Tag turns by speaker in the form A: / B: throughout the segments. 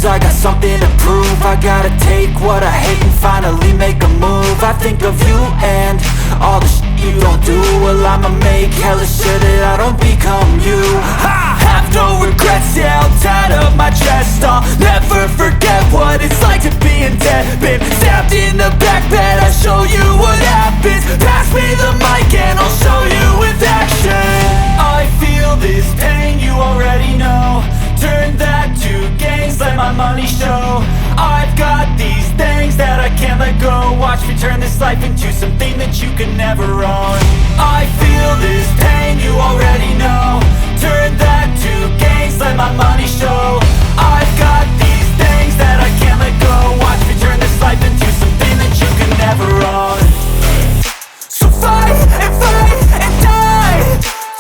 A: lose, I got something to prove. I gotta take what I hate and finally make a move. I think of you and all the shit you don't do. Well, I'ma make hella sure that I don't become you. I have no regrets, yeah, I'll tie up my chest. I'll never forget what it's like to be in debt. Been stabbed in the back bed, I'll show you what happens. Pass me the mic and I'll show you with action. I feel this pain, you already know. Turn that to gains, let my money show. I've got these things that I can't let go. Watch me turn this life into something that you can never own. I feel this pain, you already know. Turn that to gains, let my money show. I've got these things that I can't let go. Watch me turn this life into something that you can never own. So fight and die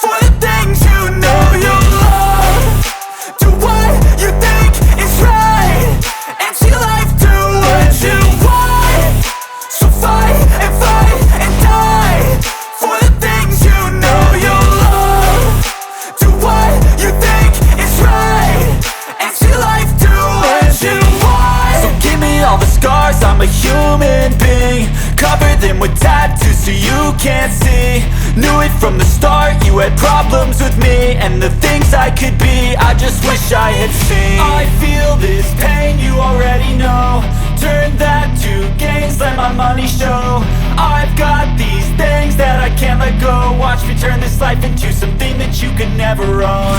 A: for the things you know you love. Do what you think is right and see life do what you want. So fight and die for the things you know you love. Do what you think is right and see life do what you want. So give me all the scars, I'm a human being. Cover them with tattoos so you can't see. Knew it from the start, you had problems with me and the things I could be, I just wish I had seen. I feel this pain, you already know. Turn that to gains, let my money show. I've got these things that I can't let go. Watch me turn this life into something that you can never own.